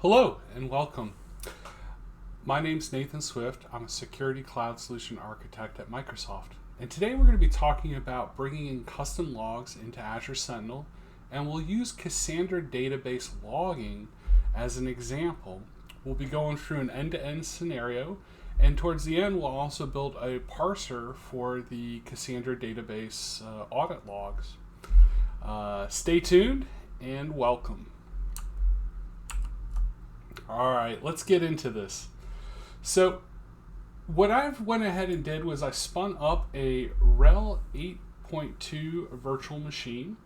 Hello and welcome. My name's Nathan Swift. I'm a Security Cloud Solution Architect at Microsoft. And today we're going to be talking about bringing in custom logs into Azure Sentinel, and we'll use Cassandra Database logging as an example. We'll be going through an end-to-end scenario, and towards the end we'll also build a parser for the Cassandra Database audit logs. Stay tuned and welcome. All right, let's get into this. So what I went ahead and did was I spun up a RHEL 8.2 virtual machine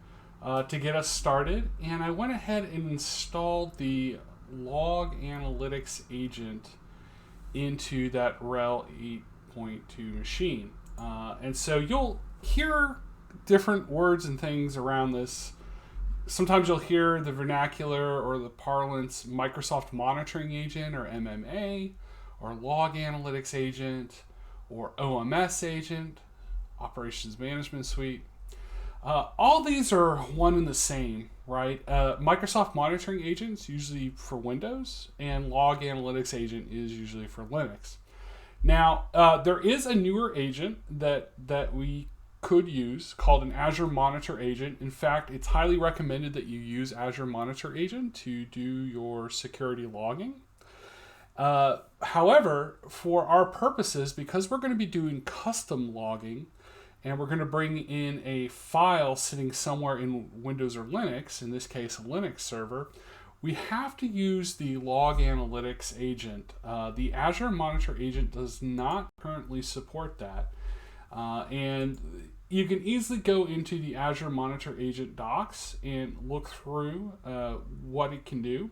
to get us started, and I went ahead and installed the log analytics agent into that RHEL 8.2 machine. And so you'll hear different words and things around this. Sometimes you'll hear the vernacular or the parlance Microsoft Monitoring Agent or MMA or Log Analytics Agent or OMS Agent, Operations Management Suite. All these are one and the same, right? Microsoft Monitoring Agent is usually for Windows, and Log Analytics Agent is usually for Linux. Now, there is a newer agent that we could use called an Azure Monitor Agent. In fact, it's highly recommended that you use Azure Monitor Agent to do your security logging. However, for our purposes, because we're going to be doing custom logging and we're going to bring in a file sitting somewhere in Windows or Linux, in this case a Linux server, we have to use the Log Analytics Agent. The Azure Monitor Agent does not currently support that. And you can easily go into the Azure Monitor Agent docs and look through what it can do.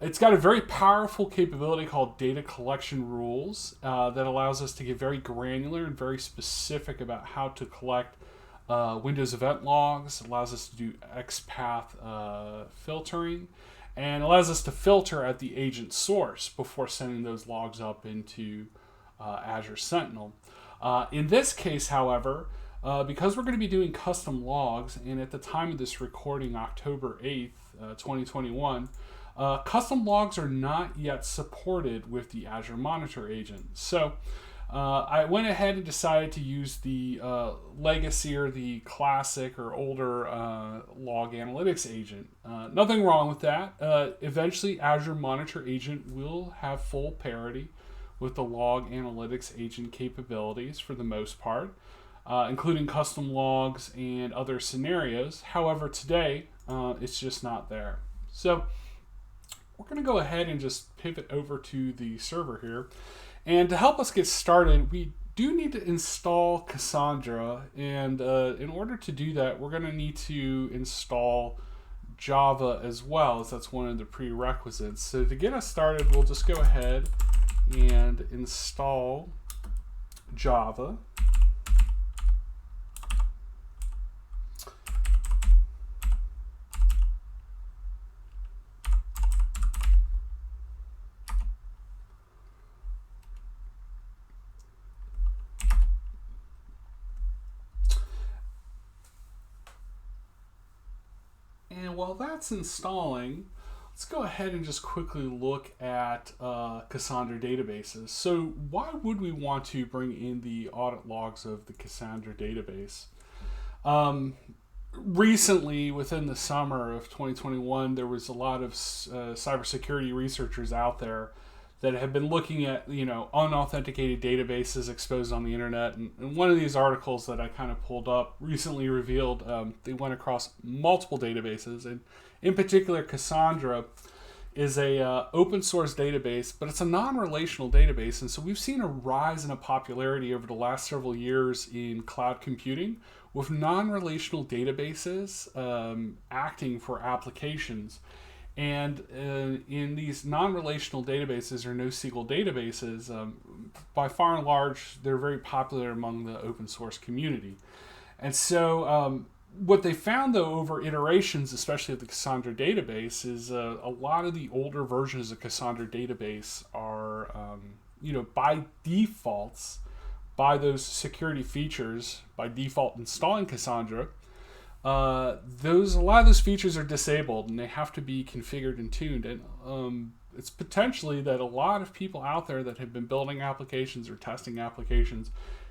It's got a very powerful capability called data collection rules that allows us to get very granular and very specific about how to collect Windows event logs, allows us to do XPath filtering, and allows us to filter at the agent source before sending those logs up into Azure Sentinel. In this case, however, because we're going to be doing custom logs, and at the time of this recording, October 8th, 2021, custom logs are not yet supported with the Azure Monitor Agent. So I went ahead and decided to use the legacy or the classic or older Log Analytics Agent. Nothing wrong with that. Eventually, Azure Monitor Agent will have full parity with the Log Analytics Agent capabilities for the most part, including custom logs and other scenarios. However, today, it's just not there. So we're going to go ahead and just pivot over to the server here. And to help us get started, we do need to install Cassandra. And in order to do that, we're going to need to install Java as well, as that's one of the prerequisites. So to get us started, we'll just go ahead and install Java. And while that's installing, let's go ahead and just quickly look at Cassandra databases. So why would we want to bring in the audit logs of the Cassandra database? Recently, within the summer of 2021, there was a lot of cybersecurity researchers out there that have been looking at, unauthenticated databases exposed on the internet. And one of these articles that I kind of pulled up recently revealed they went across multiple databases, and in particular, Cassandra is a open source database, but it's a non-relational database. And so we've seen a rise in a popularity over the last several years in cloud computing with non-relational databases acting for applications. And in these non-relational databases or NoSQL databases, by far and large, they're very popular among the open source community. And so what they found, though, over iterations, especially of the Cassandra database, is a lot of the older versions of Cassandra database are, by defaults, by those security features, by default installing Cassandra, a lot of those features are disabled and they have to be configured and tuned. And it's potentially that a lot of people out there that have been building applications or testing applications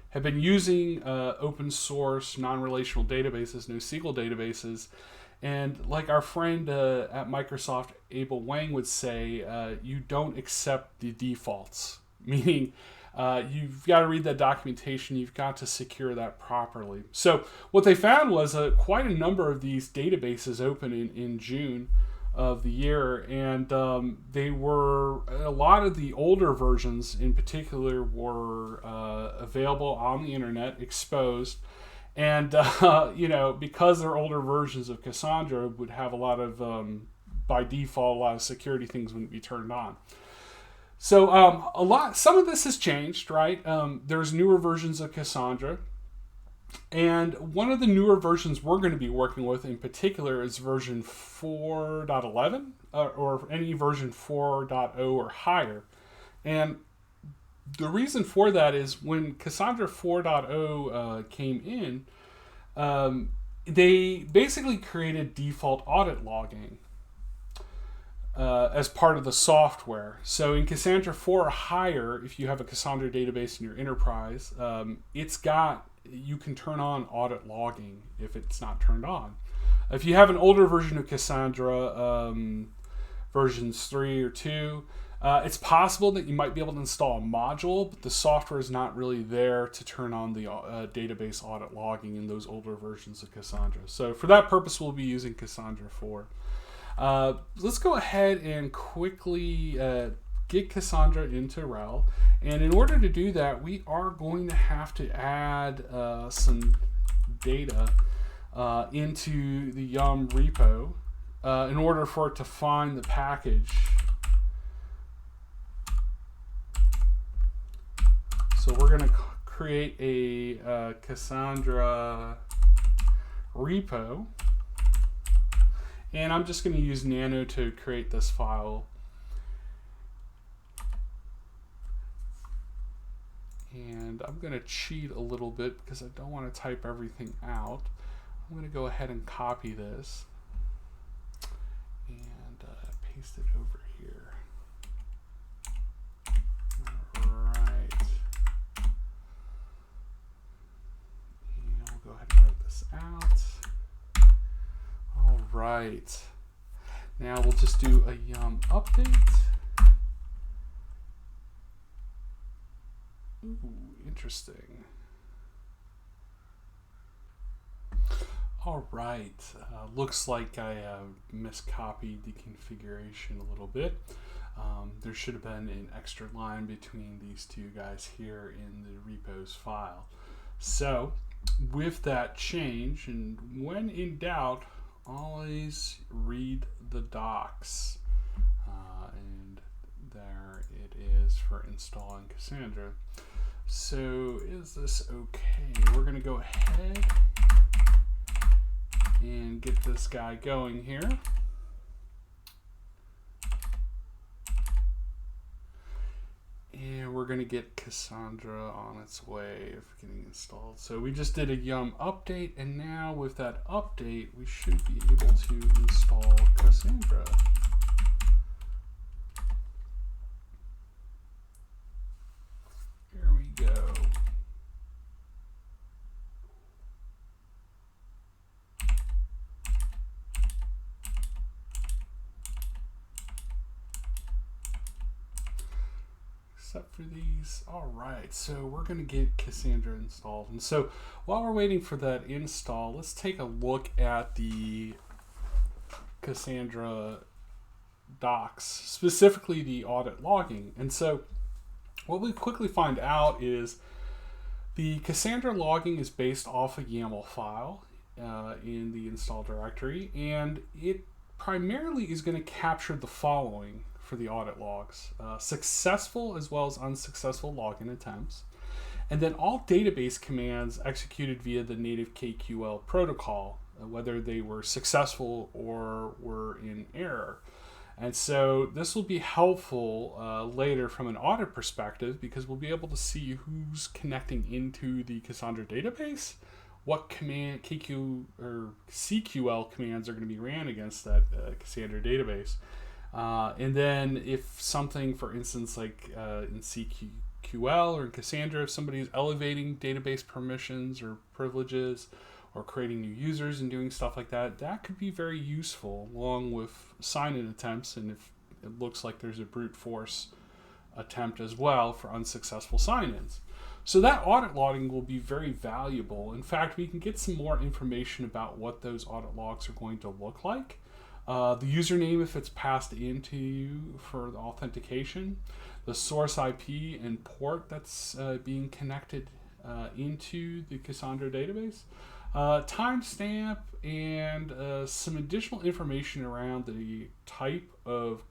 have been using open source non-relational databases, NoSQL databases. And like our friend at Microsoft, Abel Wang, would say, you don't accept the defaults, meaning you've got to read that documentation, you've got to secure that properly. So what they found was quite a number of these databases open in June of the year, and they were, a lot of the older versions in particular were available on the internet, exposed. And, because they're older versions of Cassandra, would have a lot of, by default, a lot of security things wouldn't be turned on. So some of this has changed, right? There's newer versions of Cassandra. And one of the newer versions we're going to be working with in particular is version 4.11 or any version 4.0 or higher. And the reason for that is when Cassandra 4.0 came in, they basically created default audit logging as part of the software. So in Cassandra 4 or higher, if you have a Cassandra database in your enterprise, you can turn on audit logging if it's not turned on. If you have an older version of Cassandra, versions 3 or 2, it's possible that you might be able to install a module, but the software is not really there to turn on the database audit logging in those older versions of Cassandra. So for that purpose, we'll be using Cassandra 4. Let's go ahead and quickly get Cassandra into RHEL. And in order to do that, we are going to have to add some data into the Yum repo in order for it to find the package. So we're going to create a Cassandra repo. And I'm just going to use Nano to create this file. And I'm going to cheat a little bit because I don't want to type everything out. I'm going to go ahead and copy this and paste it over here. All right. And we'll go ahead and write this out. All right. Now we'll just do a Yum update. Ooh, interesting. All right. Looks like I miscopied the configuration a little bit. There should have been an extra line between these two guys here in the repos file. So with that change, and when in doubt, always read the docs. And there it is for installing Cassandra. So is this okay? We're going to go ahead and get this guy going here. And we're going to get Cassandra on its way of getting installed. So we just did a Yum update, and now with that update, we should be able to install Cassandra. Here we go. Except for these. All right, so we're going to get Cassandra installed. And so while we're waiting for that install, let's take a look at the Cassandra docs, specifically the audit logging. And so what we quickly find out is the Cassandra logging is based off a YAML file in the install directory, and it primarily is going to capture the following for the audit logs: successful as well as unsuccessful login attempts, and then all database commands executed via the native KQL protocol, whether they were successful or were in error. And so this will be helpful later from an audit perspective, because we'll be able to see who's connecting into the Cassandra database, what command KQ or CQL commands are going to be ran against that Cassandra database. And then if something, for instance, like in cql or in Cassandra, if somebody is elevating database permissions or privileges or creating new users and doing stuff like that, that could be very useful along with sign-in attempts. And if it looks like there's a brute force attempt as well for unsuccessful sign-ins. So that audit logging will be very valuable. In fact, we can get some more information about what those audit logs are going to look like. The username, if it's passed into you for the authentication, the source IP and port that's being connected into the Cassandra database, timestamp, and some additional information around the type of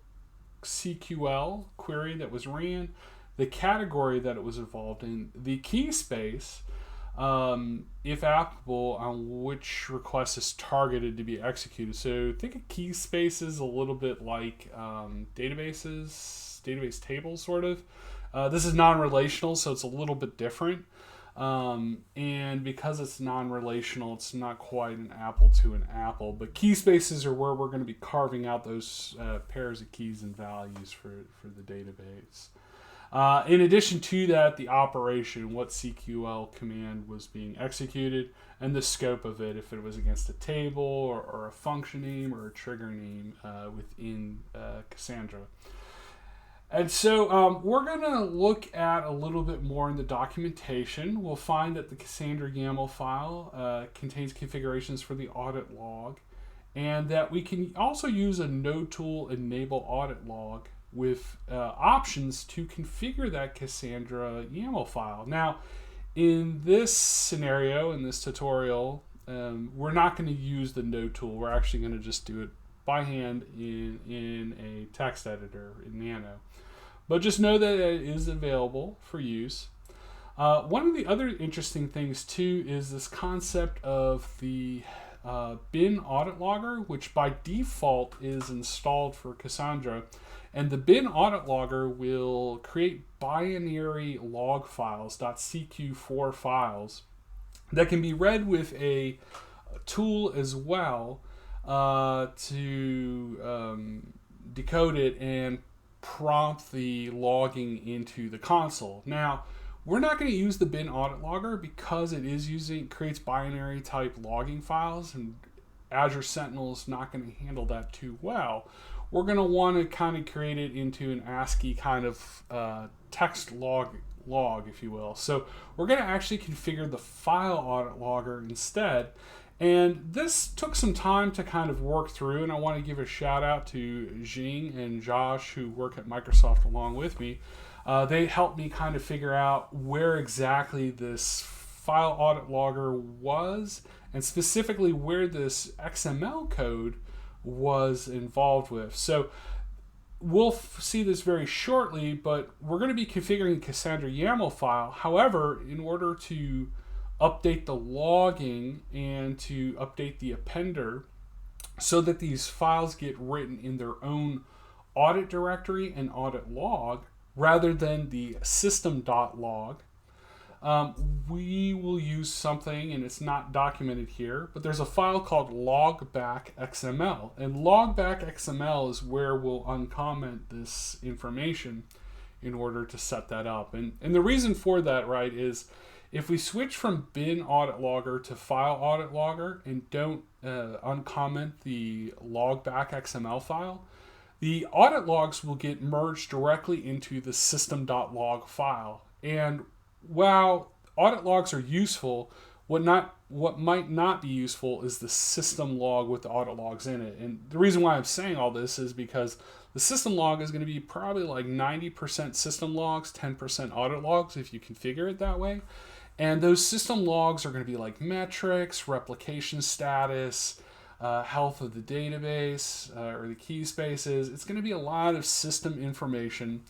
CQL query that was ran, the category that it was involved in, the key space, if applicable, on which request is targeted to be executed. So think of key spaces a little bit like database tables, sort of. This is non-relational, so it's a little bit different. And because it's non-relational, it's not quite an apple to an apple. But key spaces are where we're going to be carving out those pairs of keys and values for the database. In addition to that, the operation, what CQL command was being executed, and the scope of it, if it was against a table or a function name or a trigger name within Cassandra. And so we're going to look at a little bit more in the documentation. We'll find that the Cassandra YAML file contains configurations for the audit log, and that we can also use a no-tool enable audit log with options to configure that Cassandra YAML file. Now, in this scenario, in this tutorial, we're not going to use the no tool. We're actually going to just do it by hand in a text editor in Nano. But just know that it is available for use. One of the other interesting things too is this concept of the bin audit logger, which by default is installed for Cassandra. And the bin audit logger will create binary log files, .cq4 files, that can be read with a tool as well to decode it and prompt the logging into the console. Now, we're not going to use the bin audit logger because it creates binary type logging files, and Azure Sentinel is not going to handle that too well. We're going to want to kind of create it into an ASCII kind of text log, if you will. So we're going to actually configure the file audit logger instead. And this took some time to kind of work through, and I want to give a shout out to Jing and Josh, who work at Microsoft along with me. They helped me kind of figure out where exactly this file audit logger was, and specifically where this XML code was involved with. So we'll see this very shortly, but we're going to be configuring Cassandra YAML file. However, in order to update the logging and to update the appender so that these files get written in their own audit directory and audit log rather than the system.log, we will use something, and it's not documented here, but there's a file called logback.xml, and logback.xml is where we'll uncomment this information in order to set that up. And the reason for that, right, is if we switch from bin audit logger to file audit logger and don't uncomment the logback.xml file, the audit logs will get merged directly into the system.log file. And while audit logs are useful, what might not be useful is the system log with the audit logs in it. And the reason why I'm saying all this is because the system log is going to be probably like 90% system logs, 10% audit logs if you configure it that way. And those system logs are going to be like metrics, replication status, health of the database, or the key spaces. It's going to be a lot of system information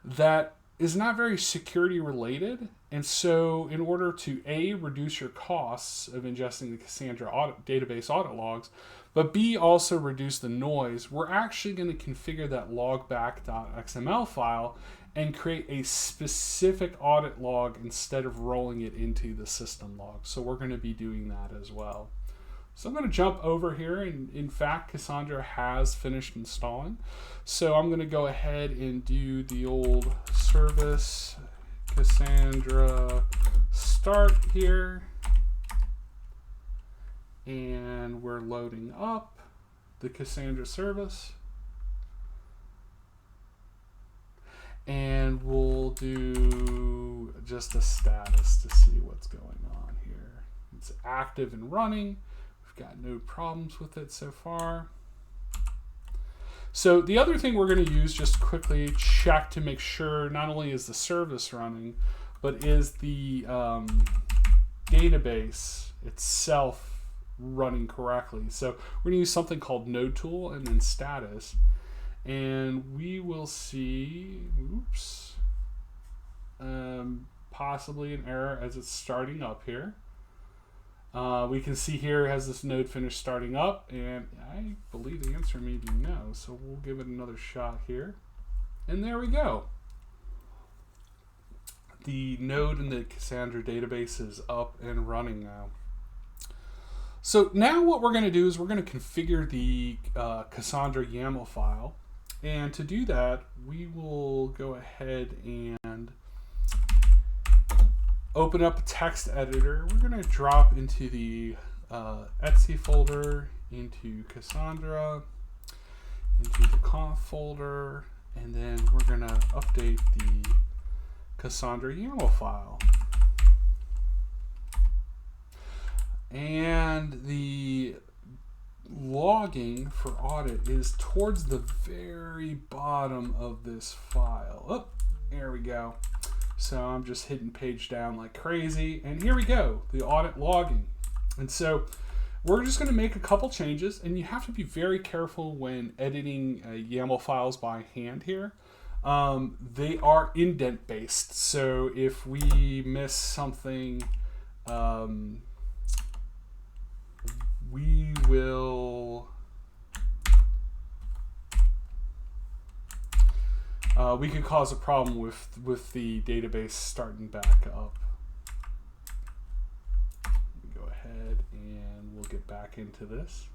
that is not very security related. And so in order to A, reduce your costs of ingesting the Cassandra database audit logs, but B, also reduce the noise, we're actually going to configure that logback.xml file and create a specific audit log instead of rolling it into the system log. So we're going to be doing that as well. So I'm going to jump over here, and in fact, Cassandra has finished installing. So I'm going to go ahead and do the old service Cassandra start here. And we're loading up the Cassandra service. And we'll do just a status to see what's going on here. It's active and running. We've got no problems with it so far. So the other thing we're going to use, just quickly check to make sure not only is the service running, but is the database itself running correctly. So we're going to use something called node tool and then status. And we will see, oops, possibly an error as it's starting up here. We can see here, has this node finished starting up? And I believe the answer may be no, so we'll give it another shot here. And there we go. The node in the Cassandra database is up and running now. So now what we're going to do is we're going to configure the Cassandra YAML file. And to do that, we will go ahead and open up a text editor. We're going to drop into the etc folder, into Cassandra, into the conf folder, and then we're going to update the Cassandra YAML file. And the logging for audit is towards the very bottom of this file. Oh, there we go. So I'm just hitting page down like crazy, and here we go, the audit logging. And so we're just going to make a couple changes, and you have to be very careful when editing YAML files by hand here. They are indent based, so if we miss something, we will we could cause a problem with the database starting back up. Go ahead and we'll get back into this.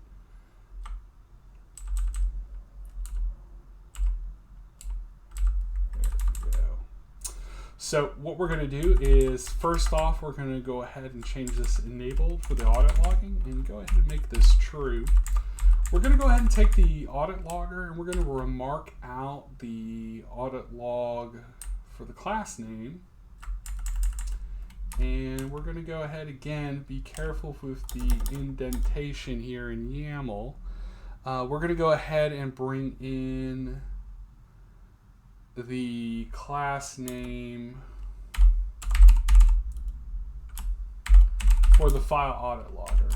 There we go. So what we're going to do is, first off, we're going to go ahead and change this enabled for the audit logging and go ahead and make this true. We're going to go ahead and take the audit logger and we're going to remark out the audit log for the class name. And we're going to go ahead again, be careful with the indentation here in YAML. We're going to go ahead and bring in the class name for the file audit logger.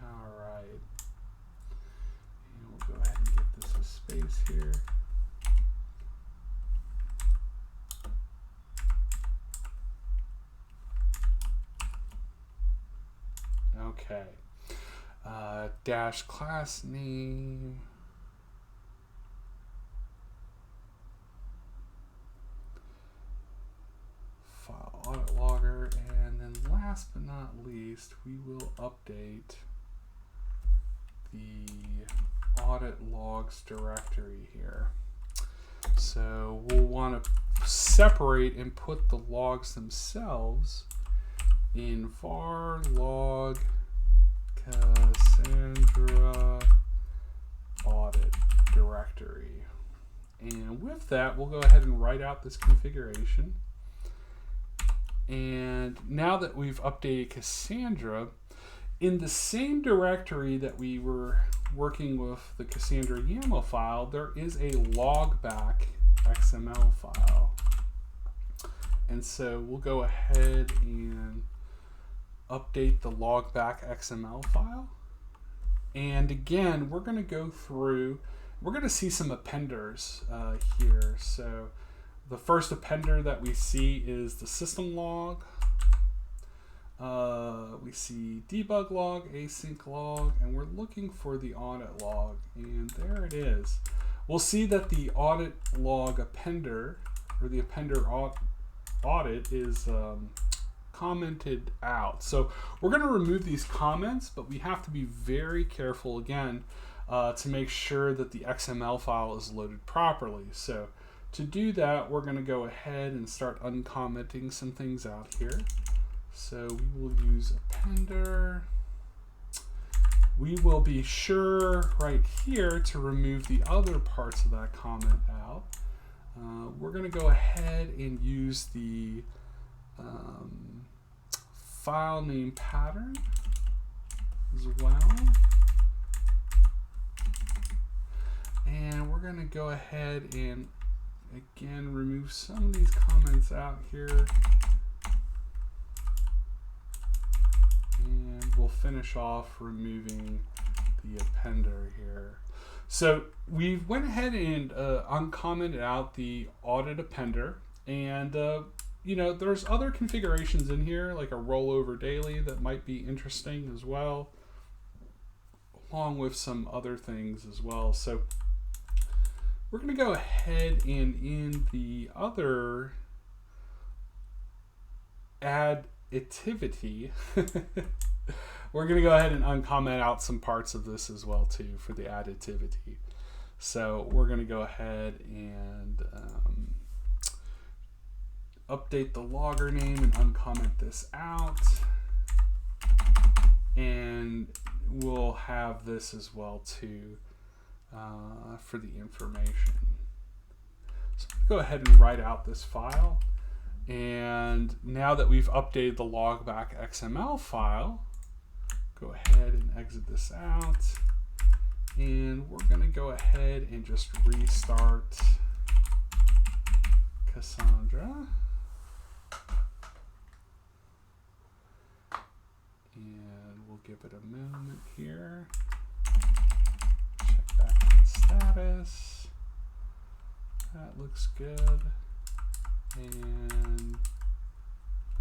All right. And we'll go ahead and get this a space here. Okay. Dash class name. File audit logger, and then last but not least, we will update the audit logs directory here. So we'll want to separate and put the logs themselves in var log Cassandra audit directory. And with that, we'll go ahead and write out this configuration. And now that we've updated Cassandra, in the same directory that we were working with the Cassandra YAML file, there is a logback.xml file. And so we'll go ahead and update the logback.xml file. And again, we're going to go through, we're going to see some appenders here. So the first appender that we see is the system log. We see debug log, async log, and we're looking for the audit log. And there it is. We'll see that the audit log appender or the appender audit is commented out. So we're going to remove these comments, but we have to be very careful again to make sure that the XML file is loaded properly. So to do that, we're going to go ahead and start uncommenting some things out here. So we will use appender. We will be sure right here to remove the other parts of that comment out. We're going to go ahead and use the file name pattern as well. And we're going to go ahead and again remove some of these comments out here. And we'll finish off removing the appender here. So we went ahead and uncommented out the audit appender, and you know, there's other configurations in here like a rollover daily that might be interesting as well, along with some other things as well. So we're going to go ahead and in the other additivity, we're going to go ahead and uncomment out some parts of this as well too for the additivity. So we're going to go ahead and update the logger name and uncomment this out, and we'll have this as well too for the information. So I'm going to go ahead and write out this file, and now that we've updated the logback.xml file, go ahead and exit this out, and we're going to go ahead and just restart Cassandra. And we'll give it a moment here. Check back on the status. That looks good. And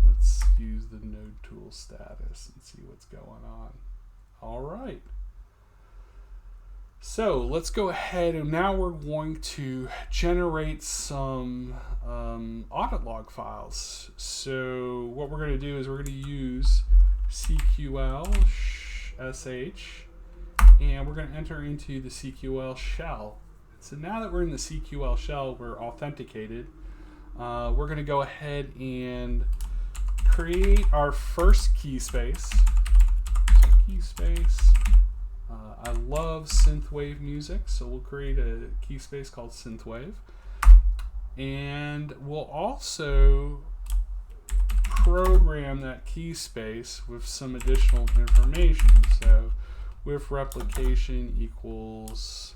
let's use the node tool status and see what's going on. All right. So let's go ahead, and now we're going to generate some audit log files. So what we're going to do is we're going to use cqlsh, and we're going to enter into the CQL shell. So now that we're in the CQL shell, we're authenticated. We're going to go ahead and create our first key space. So key space. I love synthwave music, so we'll create a key space called synthwave. And we'll also program that key space with some additional information. So with replication equals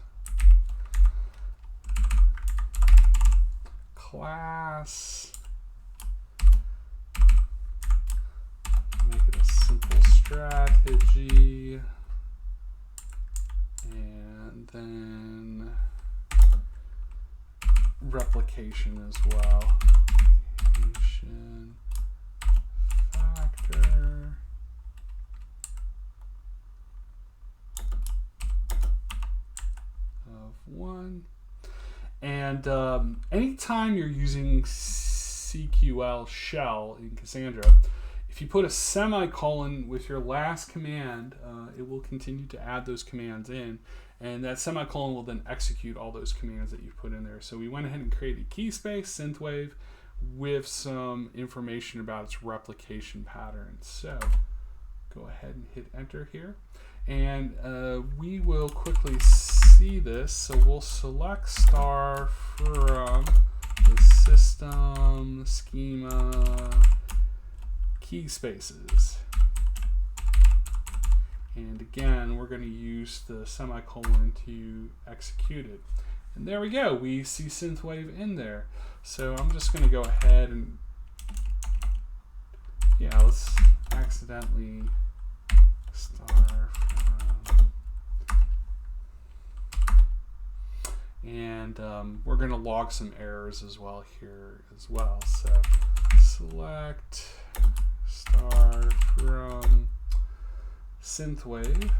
class, make it a simple strategy, and then replication as well. Replication factor of 1. And anytime you're using CQL shell in Cassandra, if you put a semicolon with your last command, it will continue to add those commands in, and that semicolon will then execute all those commands that you've put in there. So we went ahead and created key space, synthwave, with some information about its replication pattern. So go ahead and hit enter here, and we will quickly see this. So we'll select star from the system schema key spaces, and again we're going to use the semicolon to execute it, and there we go, we see synthwave in there. So I'm just going to go ahead and let's accidentally star from, and we're going to log some errors as well here as well. So select star from synthwave,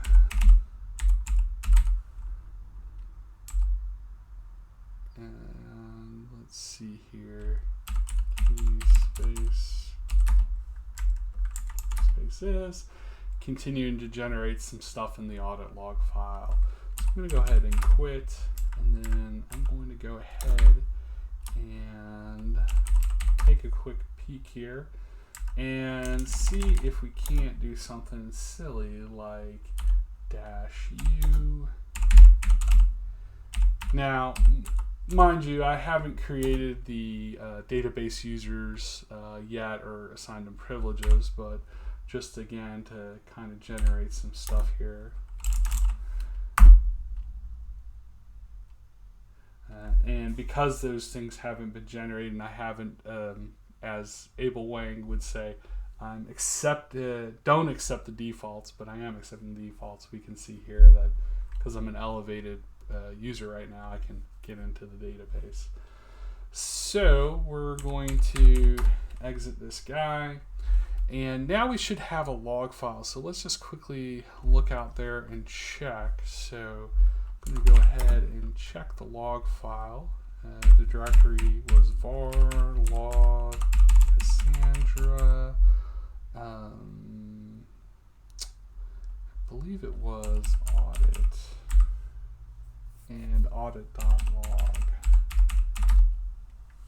and let's see here, key space is, continuing to generate some stuff in the audit log file. So I'm going to go ahead and quit, and then I'm going to go ahead and take a quick peek here and see if we can't do something silly like -u. Now, mind you, I haven't created the database users yet or assigned them privileges, but just again to kind of generate some stuff here. And because those things haven't been generated, and I haven't, as Abel Wang would say, don't accept the defaults, but I am accepting the defaults. We can see here that because I'm an elevated user right now, I can get into the database. So we're going to exit this guy, and now we should have a log file. So let's just quickly look out there and check. So I'm going to go ahead and check the log file. The directory was var log Cassandra. I believe it was audit and audit.log.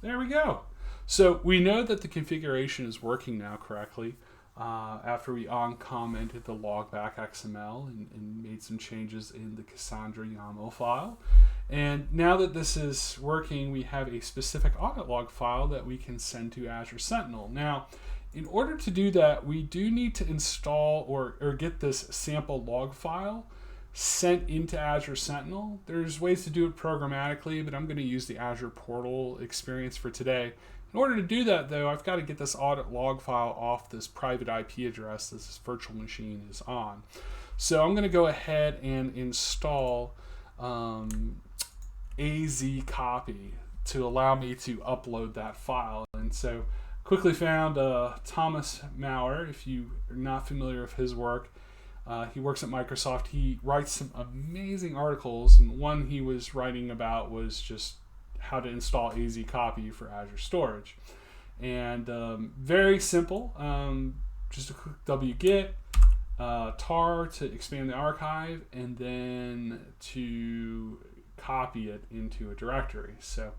There we go. So we know that the configuration is working now correctly after we uncommented the logback.xml and made some changes in the Cassandra YAML file. And now that this is working, we have a specific audit log file that we can send to Azure Sentinel. Now, in order to do that, we do need to install or get this sample log file sent into Azure Sentinel. There's ways to do it programmatically, but I'm going to use the Azure portal experience for today. In order to do that, though, I've got to get this audit log file off this private IP address that this virtual machine is on. So I'm going to go ahead and install azcopy to allow me to upload that file. And so quickly found Thomas Maurer. If you are not familiar with his work, he works at Microsoft. He writes some amazing articles, and one he was writing about was just how to install azcopy for Azure storage. And very simple, just a quick wget, tar to expand the archive, and then to copy it into a directory. So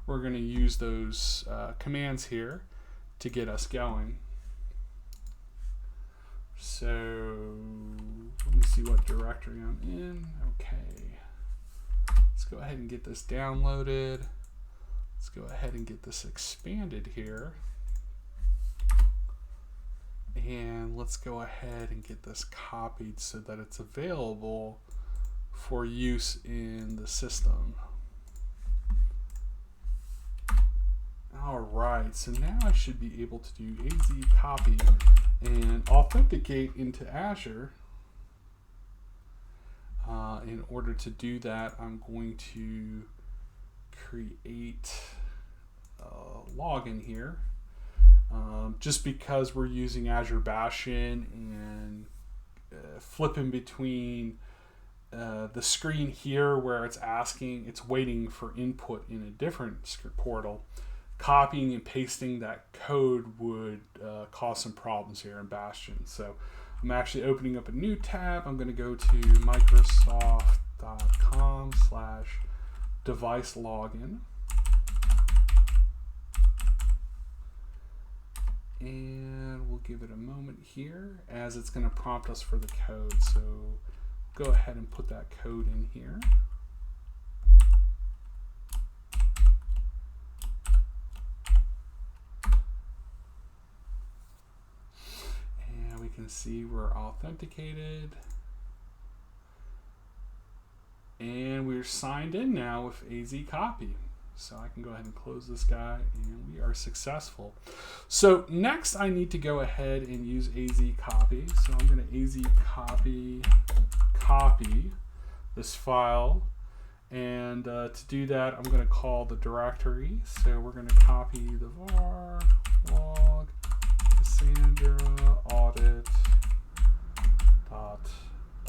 we're going to use those commands here to get us going. So let me see what directory I'm in. Okay. Let's go ahead and get this downloaded. Let's go ahead and get this expanded here. And let's go ahead and get this copied so that it's available for use in the system. All right, so now I should be able to do azcopy and authenticate into Azure. In order to do that, I'm going to create a login here. Just because we're using Azure Bastion and flipping between the screen here where it's waiting for input in a different script portal, copying and pasting that code would cause some problems here in Bastion. So I'm actually opening up a new tab. I'm going to go to microsoft.com/device login. And we'll give it a moment here as it's going to prompt us for the code. So go ahead and put that code in here. And we can see we're authenticated. And we're signed in now with azcopy. So I can go ahead and close this guy, and we are successful. So next I need to go ahead and use azcopy. So I'm going to azcopy copy this file. And to do that, I'm going to call the directory. So we're going to copy the var log Cassandra audit dot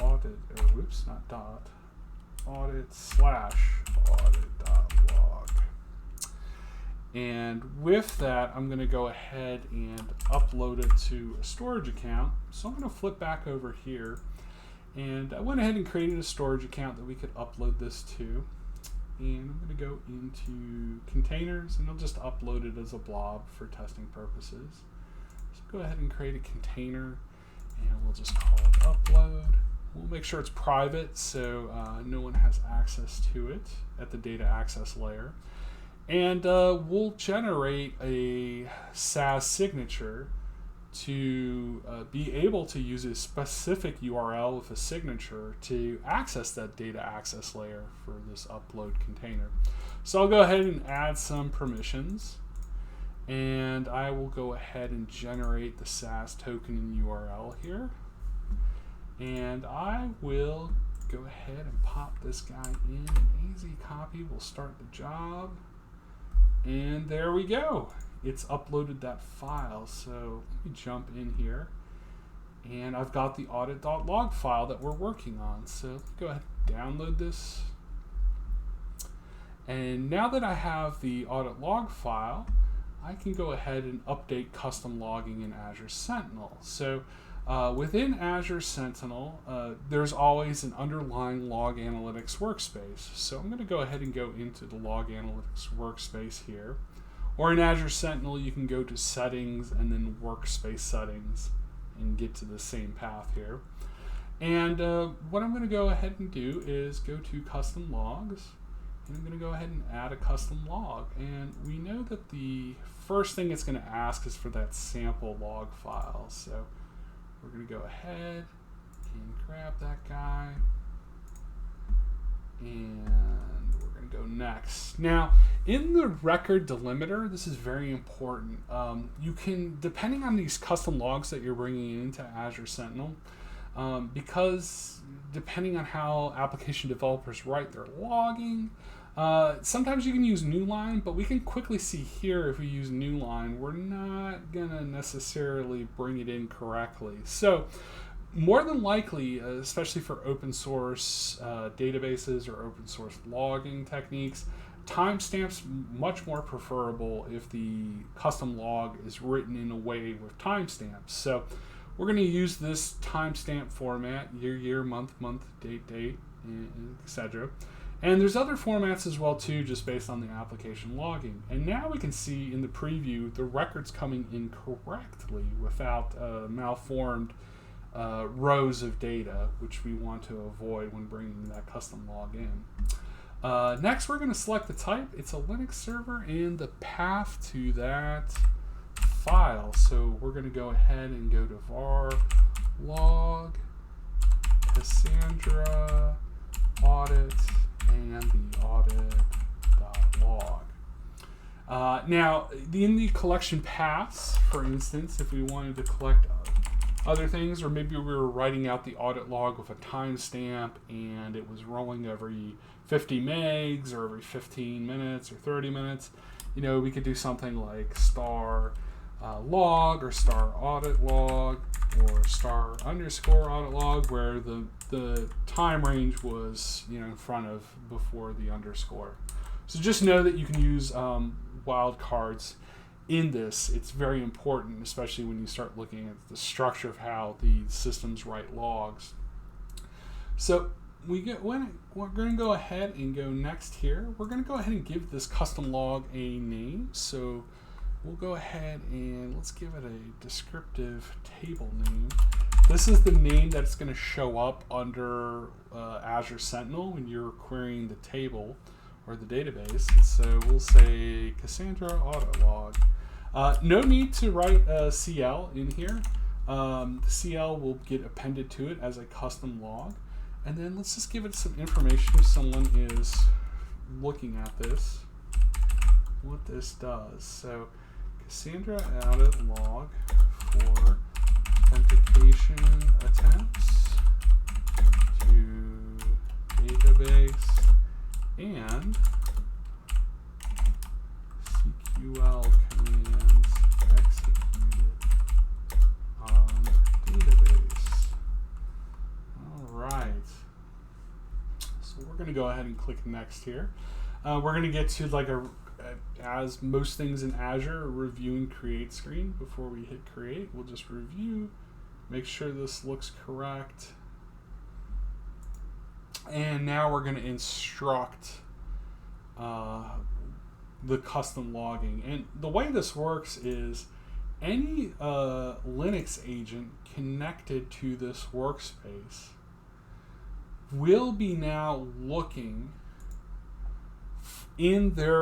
audit, or whoops, not dot, audit/audit.log. And with that, I'm going to go ahead and upload it to a storage account. So I'm going to flip back over here. And I went ahead and created a storage account that we could upload this to. And I'm going to go into containers, and I'll just upload it as a blob for testing purposes. So go ahead and create a container, and we'll just call it upload. We'll make sure it's private so no one has access to it at the data access layer. And we'll generate a SAS signature to be able to use a specific URL with a signature to access that data access layer for this upload container. So I'll go ahead and add some permissions, and I will go ahead and generate the SAS token and URL here. And I will go ahead and pop this guy in. Azcopy will start the job. And there we go. It's uploaded that file. So let me jump in here. And I've got the audit.log file that we're working on. So let's go ahead and download this. And now that I have the audit log file, I can go ahead and update custom logging in Azure Sentinel. So within Azure Sentinel, there's always an underlying log analytics workspace. So I'm going to go ahead and go into the log analytics workspace here. Or in Azure Sentinel, you can go to settings and then workspace settings and get to the same path here. And what I'm going to go ahead and do is go to custom logs. And I'm going to go ahead and add a custom log. And we know that the first thing it's going to ask is for that sample log file. So we're going to go ahead and grab that guy, and we're going to go next. Now, in the record delimiter, this is very important. You can, depending on these custom logs that you're bringing into Azure Sentinel, because depending on how application developers write their logging, sometimes you can use newline, but we can quickly see here if we use newline, we're not going to necessarily bring it in correctly. So more than likely, especially for open source databases or open source logging techniques, timestamps much more preferable if the custom log is written in a way with timestamps. So we're going to use this timestamp format, year, month, date, etc. And there's other formats as well too, just based on the application logging. And now we can see in the preview the records coming in correctly without malformed rows of data, which we want to avoid when bringing that custom log in. Next, we're going to select the type. It's a Linux server and the path to that file. So we're going to go ahead and go to var log Cassandra audit and the audit.log. Now, in the collection paths, for instance, if we wanted to collect other things, or maybe we were writing out the audit log with a timestamp and it was rolling every 50 megs or every 15 minutes or 30 minutes, you know, we could do something like star log or star audit log or star underscore audit log, where the time range was, you know, in front of before the underscore. So just know that you can use wildcards in this. It's very important, especially when you start looking at the structure of how the systems write logs. So we're going to go ahead and go next here. We're going to go ahead and give this custom log a name. So we'll go ahead and let's give it a descriptive table name. This is the name that's going to show up under Azure Sentinel when you're querying the table or the database. And so we'll say Cassandra audit log. No need to write a CL in here. The CL will get appended to it as a custom log. And then let's just give it some information if someone is looking at this, what this does. So Cassandra audit log for authentication attempts to database and CQL commands executed on database. All right. So we're going to go ahead and click next here. We're going to get to like as most things in Azure, a review and create screen. Before we hit create, we'll just review, make sure this looks correct. And now we're going to instruct the custom logging. And the way this works is any Linux agent connected to this workspace will be now looking in their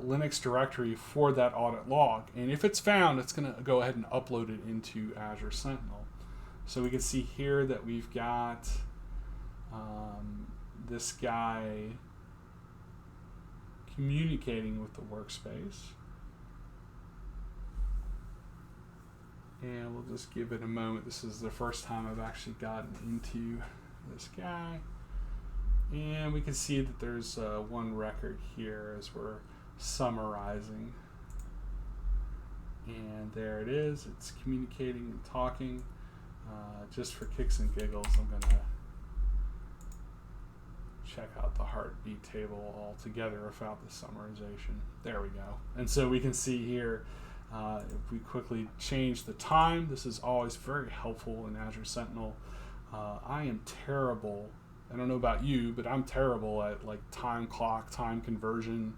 Linux directory for that audit log. And if it's found, it's going to go ahead and upload it into Azure Sentinel. So we can see here that we've got this guy communicating with the workspace. And we'll just give it a moment. This is the first time I've actually gotten into this guy. And we can see that there's one record here as we're summarizing. And there it is. It's communicating and talking. Just for kicks and giggles, I'm going to check out the heartbeat table altogether without the summarization. There we go. And so we can see here, if we quickly change the time, this is always very helpful in Azure Sentinel. I am terrible, I don't know about you, but I'm terrible at like time clock, time conversion.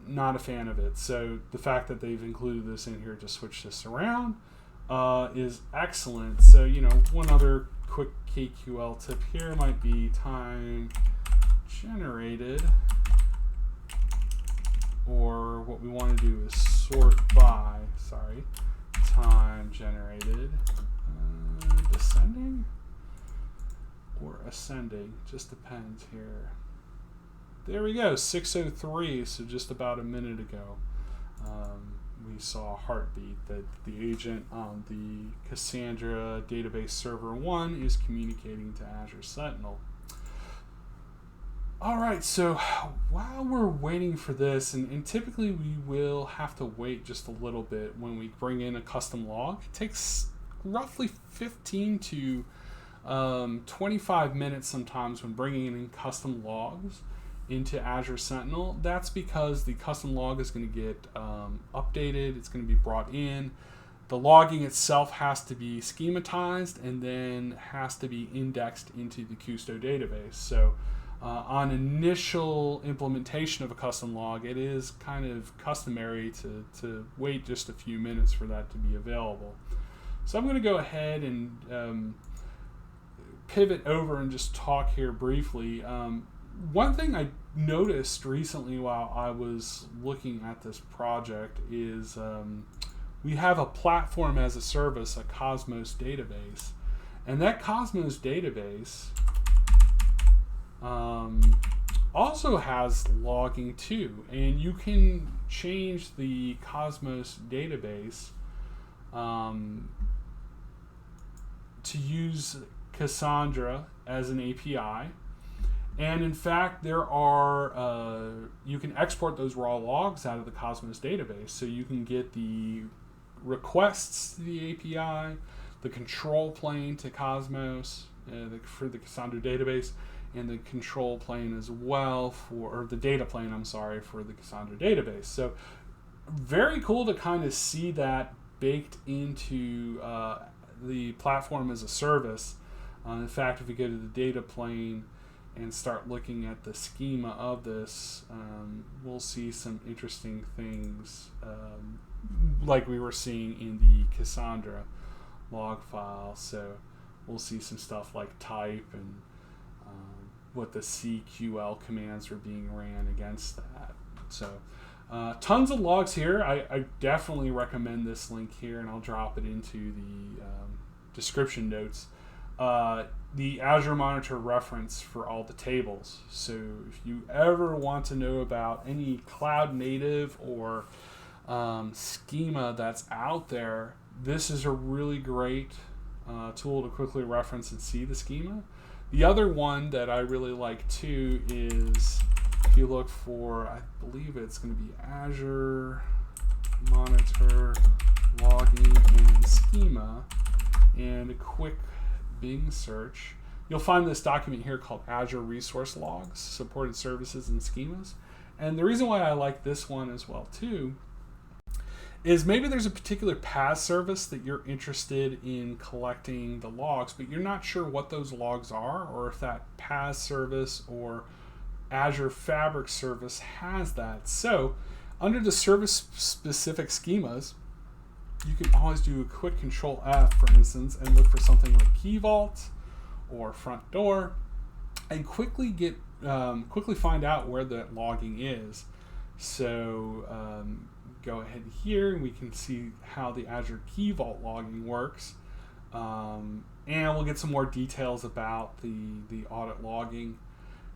Not a fan of it. So the fact that they've included this in here to switch this around is excellent. So, you know, one other quick KQL tip here might be time generated, or what we want to do is sort by, time generated, descending or ascending, just depends here. There we go, 6:03, so just about a minute ago. We saw a heartbeat that the agent on the Cassandra Database Server 1 is communicating to Azure Sentinel. All right, so while we're waiting for this, and typically we will have to wait just a little bit when we bring in a custom log. It takes roughly 15 to 25 minutes sometimes when bringing in custom logs into Azure Sentinel. That's because the custom log is going to get updated, it's going to be brought in. The logging itself has to be schematized and then has to be indexed into the Custo database. So on initial implementation of a custom log, it is kind of customary to wait just a few minutes for that to be available. So I'm going to go ahead and pivot over and just talk here briefly. One thing I noticed recently while I was looking at this project is we have a platform as a service, a Cosmos database. And that Cosmos database also has logging too. And you can change the Cosmos database to use Cassandra as an API. And in fact, there are, you can export those raw logs out of the Cosmos database. So you can get the requests to the API, the control plane to Cosmos for the Cassandra database, and the control plane as well or the data plane, I'm sorry, for the Cassandra database. So very cool to kind of see that baked into the platform as a service. In fact, if we go to the data plane and start looking at the schema of this, we'll see some interesting things like we were seeing in the Cassandra log file. So we'll see some stuff like type and what the CQL commands were being ran against that. So tons of logs here. I definitely recommend this link here, and I'll drop it into the description notes. The Azure Monitor reference for all the tables. So if you ever want to know about any cloud native or schema that's out there, this is a really great tool to quickly reference and see the schema. The other one that I really like too is if you look for, I believe it's going to be Azure Monitor logging and schema, and a quick Bing search, you'll find this document here called Azure Resource Logs, Supported Services and Schemas. And the reason why I like this one as well too is maybe there's a particular PaaS service that you're interested in collecting the logs, but you're not sure what those logs are, or if that PaaS service or Azure Fabric service has that. So under the service-specific schemas, you can always do a quick Control F, for instance, and look for something like Key Vault or Front Door, and quickly find out where that logging is. So go ahead here, and we can see how the Azure Key Vault logging works, and we'll get some more details about the audit logging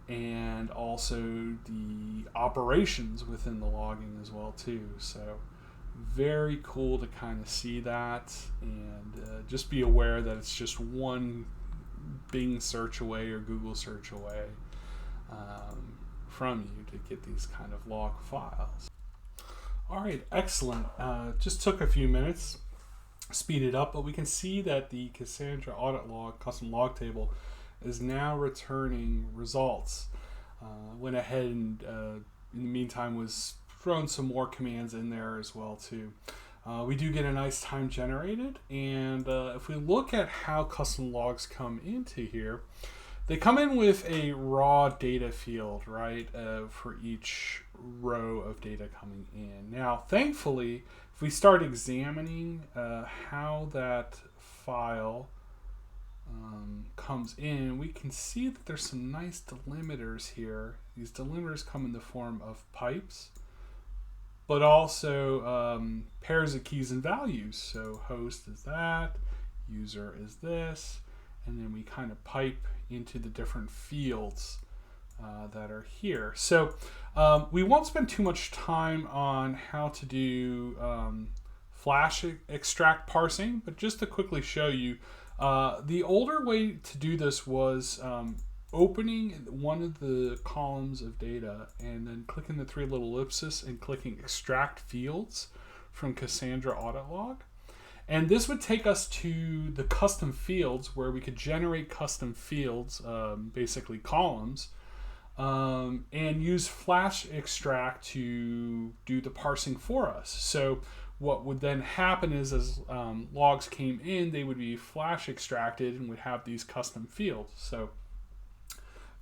and also the operations within the logging as well too. So very cool to kind of see that, and just be aware that it's just one Bing search away or Google search away from you to get these kind of log files. All right, excellent. Just took a few minutes, speed it up, but we can see that the Cassandra audit log custom log table is now returning results. Went ahead and in the meantime was throwing some more commands in there as well too. We do get a nice time generated, and if we look at how custom logs come into here, they come in with a raw data field, right, for each row of data coming in. Now, thankfully, if we start examining how that file comes in, we can see that there's some nice delimiters here. These delimiters come in the form of pipes, but also pairs of keys and values. So host is that, user is this, and then we kind of pipe into the different fields that are here. So we won't spend too much time on how to do flash extract parsing, but just to quickly show you, the older way to do this was opening one of the columns of data and then clicking the three little ellipses and clicking extract fields from Cassandra audit log. And this would take us to the custom fields where we could generate custom fields, basically columns, and use flash extract to do the parsing for us. So what would then happen is as logs came in, they would be flash extracted and would have these custom fields. So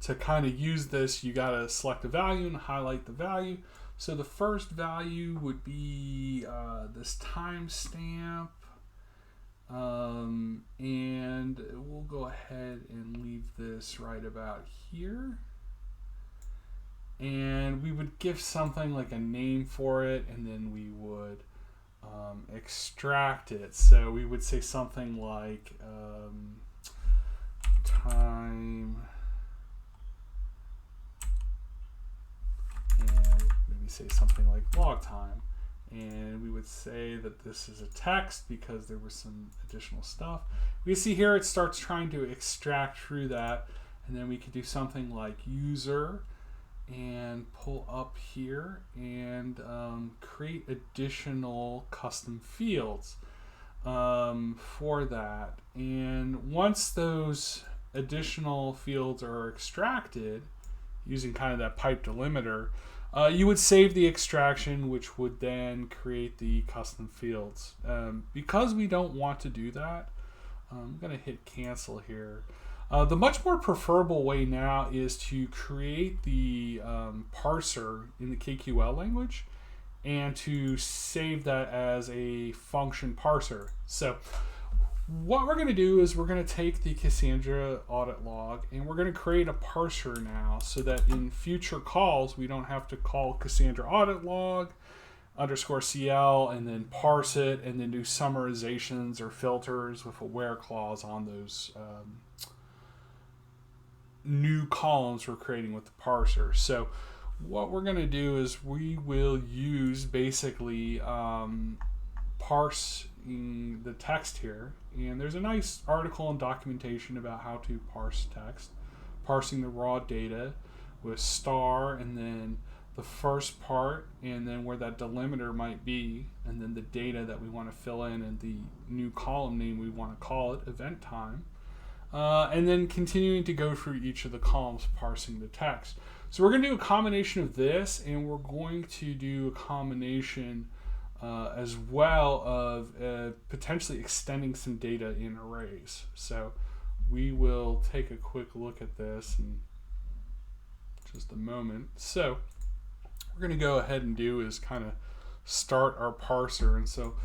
to kind of use this, you got to select a value and highlight the value. So the first value would be this timestamp, and we'll go ahead and leave this right about here. And we would give something like a name for it, and then we would extract it. So we would say something like time, and maybe say something like log time. And we would say that this is a text because there was some additional stuff. We see here it starts trying to extract through that, and then we could do something like user and pull up here and create additional custom fields for that. And once those additional fields are extracted using kind of that pipe delimiter, you would save the extraction, which would then create the custom fields. Because we don't want to do that, I'm going to hit cancel here. The much more preferable way now is to create the parser in the KQL language and to save that as a function parser. So what we're going to do is we're going to take the Cassandra audit log and we're going to create a parser now so that in future calls we don't have to call Cassandra audit log _CL and then parse it and then do summarizations or filters with a where clause on those new columns we're creating with the parser. So what we're going to do is we will use basically parsing the text here, and there's a nice article and documentation about how to parse text, parsing the raw data with star and then the first part and then where that delimiter might be and then the data that we want to fill in and the new column name we want to call it event time. And then continuing to go through each of the columns parsing the text. So we're going to do a combination of this, and we're going to do a combination as well of potentially extending some data in arrays. So we will take a quick look at this in just a moment. So what we're going to go ahead and do is kind of start our parser. And so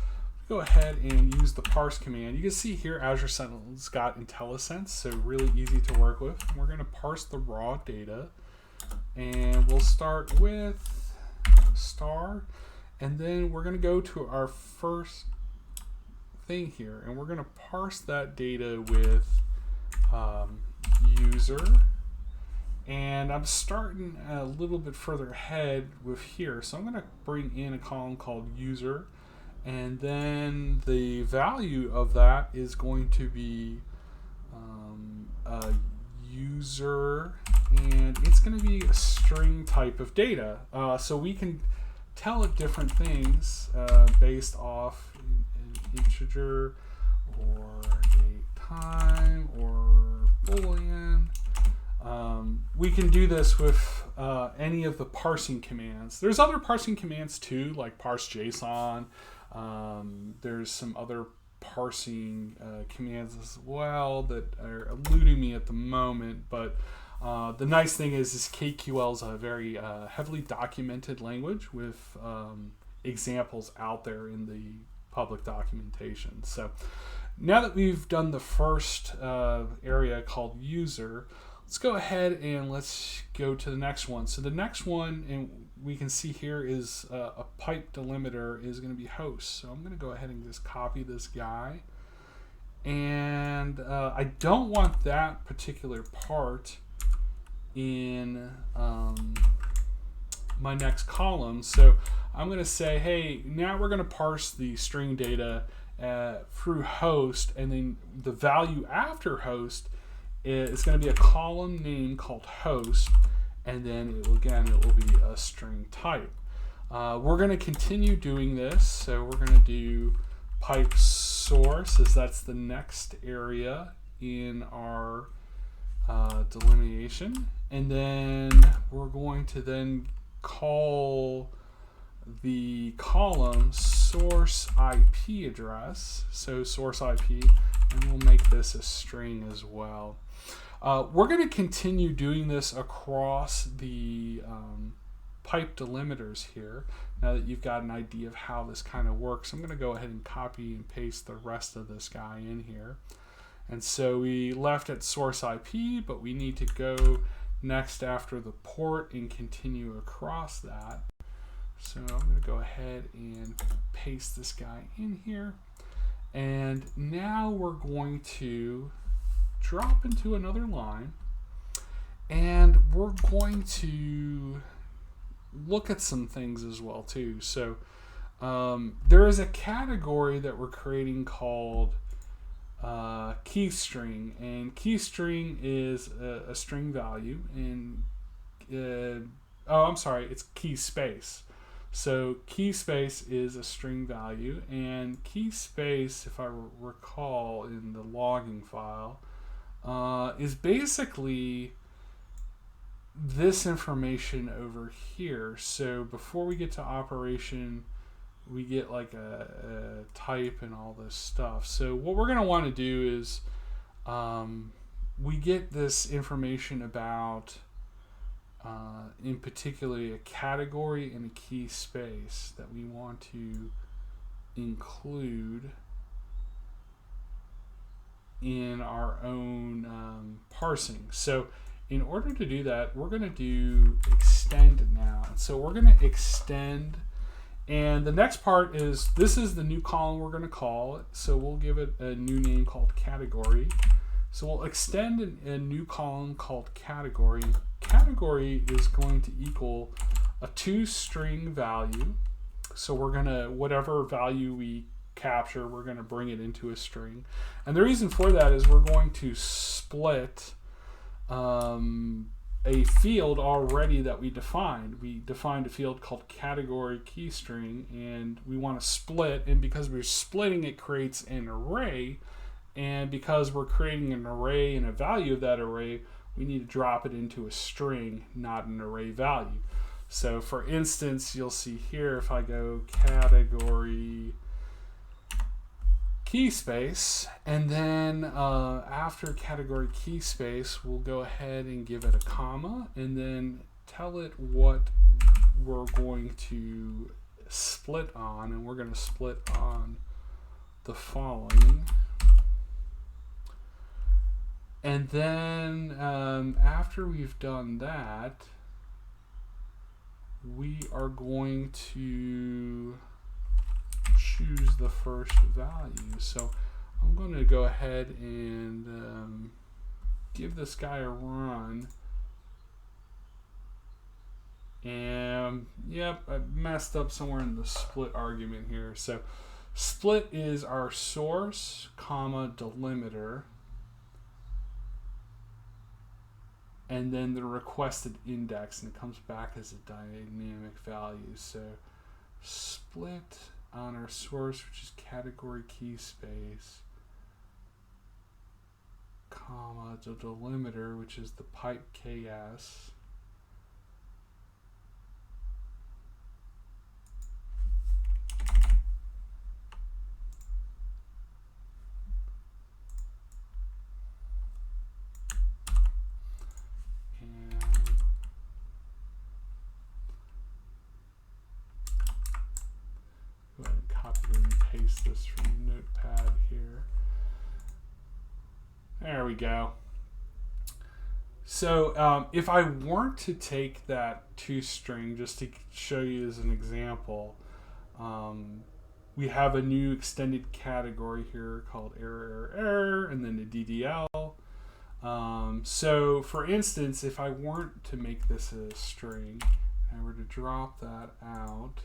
go ahead and use the parse command. You can see here Azure Sentinel's got IntelliSense, so really easy to work with. And we're going to parse the raw data, and we'll start with star, and then we're going to go to our first thing here, and we're going to parse that data with user. And I'm starting a little bit further ahead with here, so I'm going to bring in a column called user, and then the value of that is going to be user, and it's going to be a string type of data. So we can tell it different things based off an integer or date time or boolean. We can do this with any of the parsing commands. There's other parsing commands too, like parse JSON. There's some other parsing commands as well that are eluding me at the moment, but the nice thing is KQL is a very heavily documented language with examples out there in the public documentation. So now that we've done the first area called user, let's go ahead and let's go to the next one. So the next one, and we can see here, is a pipe delimiter is going to be host. So I'm going to go ahead and just copy this guy. And I don't want that particular part in my next column. So I'm going to say, hey, now we're going to parse the string data through host, and then the value after host is going to be a column name called host, and then it will be a string type. We're going to continue doing this, so we're going to do pipe source, as that's the next area in our delineation, and then we're going to then call the column source IP address, so source IP, and we'll make this a string as well. We're going to continue doing this across the pipe delimiters here. Now that you've got an idea of how this kind of works, I'm going to go ahead and copy and paste the rest of this guy in here. And so we left at source IP, but we need to go next after the port and continue across that. So I'm going to go ahead and paste this guy in here. And now we're going to drop into another line, and we're going to look at some things as well too. So there is a category that we're creating called key string, and key string is a string value, and it's key space. So key space is a string value, and key space, if I recall in the logging file, is basically this information over here. So before we get to operation, we get like a type and all this stuff. So what we're going to want to do is we get this information about in particular a category and a key space that we want to include in our own parsing. So in order to do that, we're going to do extend now. So we're going to extend, and the next part is, this is the new column we're going to call it. So we'll give it a new name called category. So we'll extend a new column called category. Category is going to equal a toString value. So we're going to, whatever value we capture, we're going to bring it into a string. And the reason for that is we're going to split a field already that we defined. We defined a field called category key string, and we want to split, and because we're splitting, it creates an array, and because we're creating an array and a value of that array, we need to drop it into a string, not an array value. So for instance, you'll see here if I go category key space, and then after category key space, we'll go ahead and give it a comma, and then tell it what we're going to split on, and we're going to split on the following. And then after we've done that, we are going to choose the first value. So I'm going to go ahead and give this guy a run. And yep, I messed up somewhere in the split argument here. So split is our source, comma, delimiter, and then the requested index, and it comes back as a dynamic value. So split on our source, which is category key space, comma, the delimiter, which is the pipe KS, this from Notepad here. There we go. So if I weren't to take that toString, just to show you as an example, we have a new extended category here called error, and then a DDL. So for instance, if I weren't to make this a string, and I were to drop that out,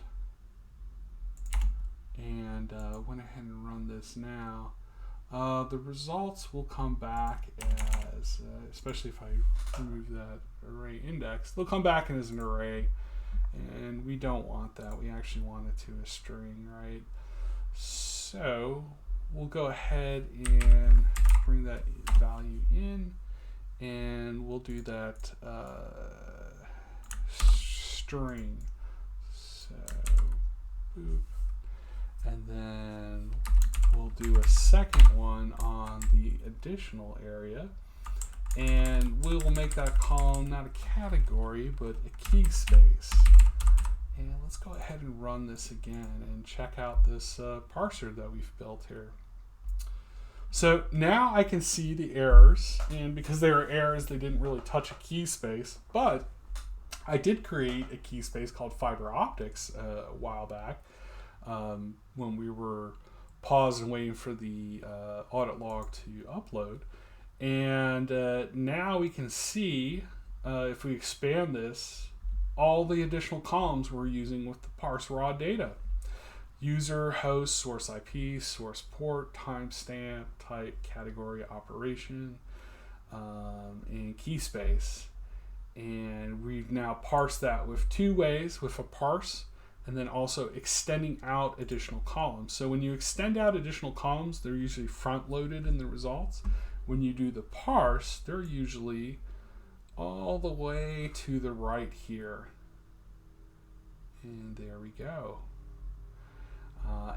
and went ahead and run this now, the results will come back as, especially if I remove that array index, they'll come back as an array, and we don't want that. We actually want it to a string, right? So we'll go ahead and bring that value in, and we'll do that string. So boop. And then we'll do a second one on the additional area, and we will make that column not a category but a key space. And let's go ahead and run this again and check out this parser that we've built here. So now I can see the errors, and because they are errors, they didn't really touch a key space, but I did create a key space called fiber optics a while back, when we were paused and waiting for the audit log to upload. And now we can see, if we expand this, all the additional columns we're using with the parse raw data. User, host, source IP, source port, timestamp, type, category, operation, and key space. And we've now parsed that with two ways, with a parse, and then also extending out additional columns. So when you extend out additional columns, they're usually front-loaded in the results. When you do the parse, they're usually all the way to the right here. And there we go.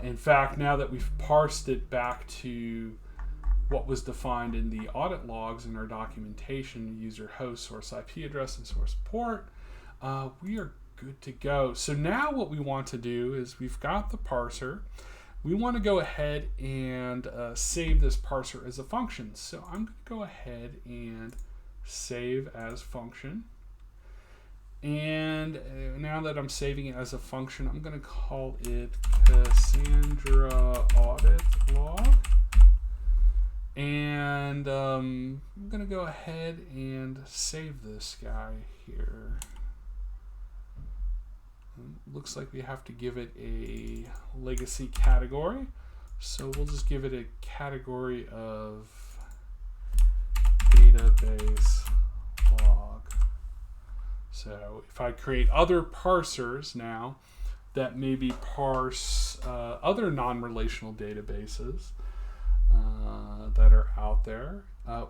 In fact, now that we've parsed it back to what was defined in the audit logs in our documentation, user, host, source IP address, and source port, we are good to go. So now what we want to do is, we've got the parser. We want to go ahead and save this parser as a function. So I'm going to go ahead and save as function. And now that I'm saving it as a function, I'm going to call it Cassandra audit log. And I'm going to go ahead and save this guy here. Looks like we have to give it a legacy category, so we'll just give it a category of database log. So if I create other parsers now that maybe parse other non-relational databases, that are out there,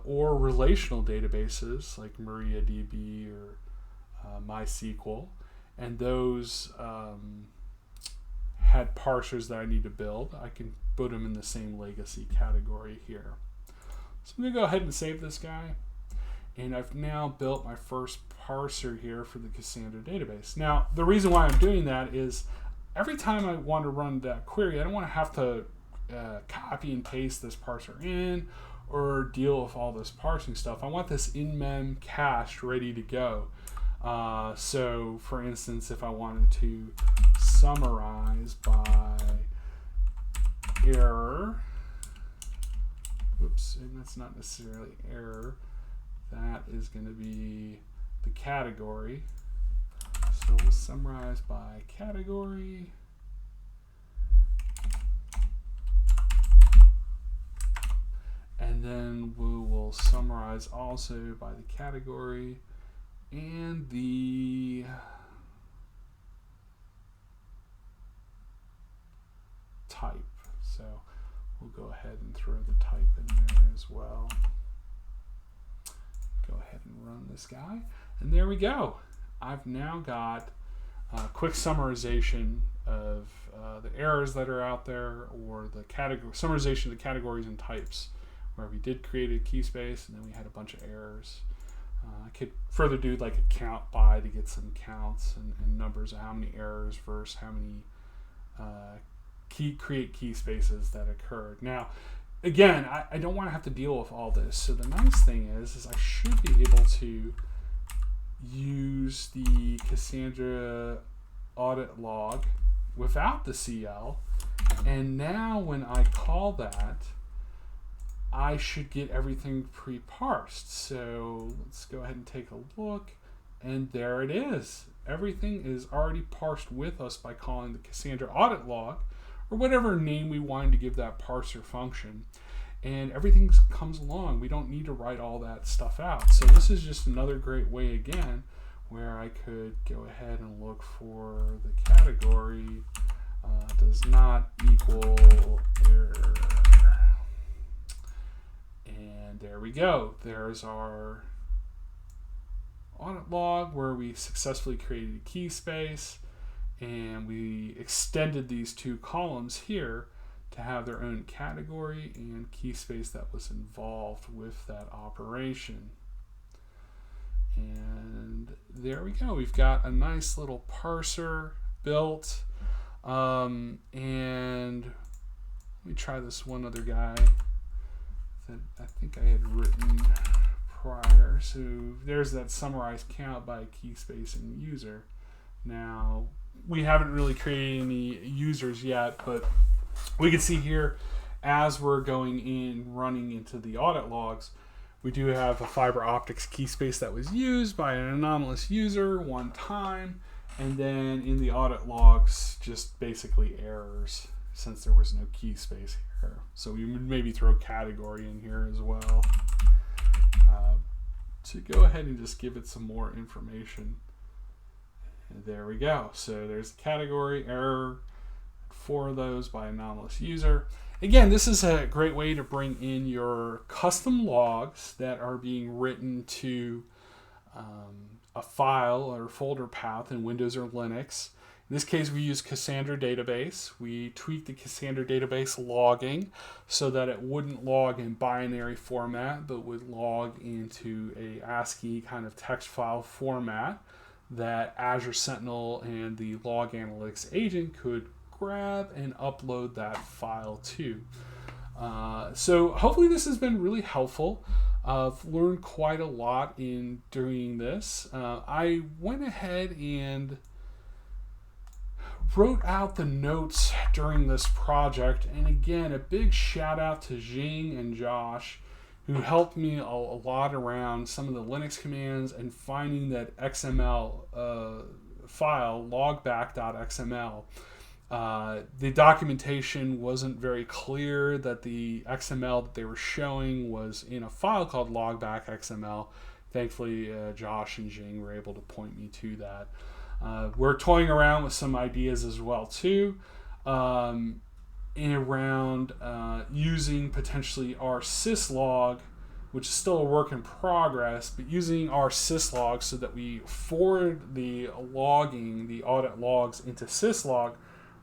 or relational databases like MariaDB or MySQL, and those had parsers that I need to build. I can put them in the same legacy category here. So I'm going to go ahead and save this guy. And I've now built my first parser here for the Cassandra database. Now, the reason why I'm doing that is every time I want to run that query, I don't want to have to copy and paste this parser in or deal with all this parsing stuff. I want this in-mem cached ready to go. So, for instance, if I wanted to summarize by error, oops, and that's not necessarily error, that is going to be the category. So we'll summarize by category. And then we will summarize also by the category and the type. So we'll go ahead and throw the type in there as well. Go ahead and run this guy. And there we go. I've now got a quick summarization of the errors that are out there, or the category summarization of the categories and types, where we did create a key space and then we had a bunch of errors. I could further do like a count by to get some counts and numbers of how many errors versus how many create key spaces that occurred. Now, again, I don't want to have to deal with all this. So the nice thing is I should be able to use the Cassandra audit log without the CL. And now when I call that, I should get everything pre-parsed. So let's go ahead and take a look. And there it is. Everything is already parsed with us by calling the Cassandra audit log, or whatever name we wanted to give that parser function. And everything comes along. We don't need to write all that stuff out. So this is just another great way, again, where I could go ahead and look for the category does not equal error. And there we go. There's our audit log where we successfully created a key space, and we extended these two columns here to have their own category and key space that was involved with that operation. And there we go. We've got a nice little parser built. And let me try this one other guy that I think I had written prior. So there's that summarized count by key space and user. Now, we haven't really created any users yet, but we can see here as we're going in, running into the audit logs, we do have a fiber optics key space that was used by an anomalous user one time, and then in the audit logs, just basically errors, since there was no key space here. So we would maybe throw category in here as well to go ahead and just give it some more information. And there we go. So there's the category, error, 4 of those by anomalous user. Again, this is a great way to bring in your custom logs that are being written to a file or folder path in Windows or Linux. In this case, we use Cassandra Database. We tweaked the Cassandra Database logging so that it wouldn't log in binary format, but would log into a ASCII kind of text file format that Azure Sentinel and the log analytics agent could grab and upload that file to. So hopefully this has been really helpful. I've learned quite a lot in doing this. I went ahead and wrote out the notes during this project, and again, a big shout out to Jing and Josh, who helped me a lot around some of the Linux commands and finding that XML file, logback.xml. The documentation wasn't very clear that the XML that they were showing was in a file called logback.xml. Thankfully, Josh and Jing were able to point me to that. We're toying around with some ideas as well too. around using potentially our syslog, which is still a work in progress, but using our syslog so that we forward the logging, the audit logs, into syslog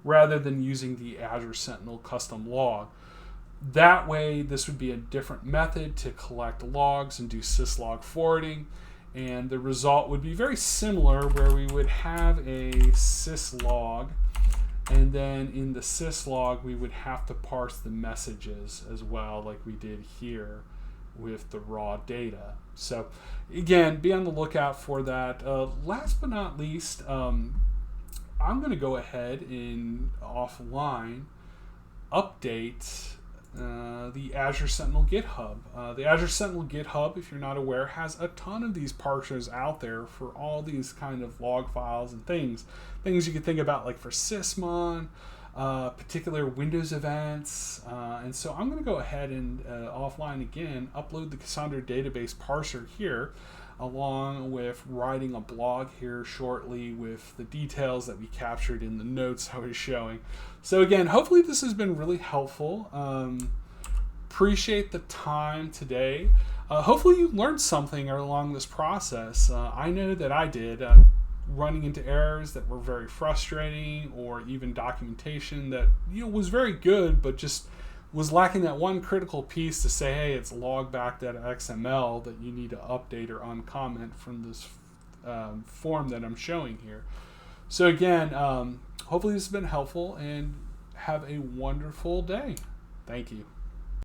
rather than using the Azure Sentinel custom log. That way, this would be a different method to collect logs and do syslog forwarding, and the result would be very similar, where we would have a syslog, and then in the syslog we would have to parse the messages as well, like we did here with the raw data. So again, be on the lookout for that. Last but not least, I'm going to go ahead and offline update the Azure Sentinel GitHub. The Azure Sentinel GitHub, if you're not aware, has a ton of these parsers out there for all these kind of log files and things you can think about, like for sysmon, particular Windows events, and so I'm going to go ahead and offline again upload the Cassandra Database Parser here, along with writing a blog here shortly with the details that we captured in the notes I was showing. So again, hopefully this has been really helpful. Appreciate the time today. Hopefully you learned something along this process. I know that I did. Running into errors that were very frustrating, or even documentation that was very good, but just was lacking that one critical piece to say, hey, it's logback.xml that you need to update or uncomment from this form that I'm showing here. So again, hopefully this has been helpful, and have a wonderful day. Thank you.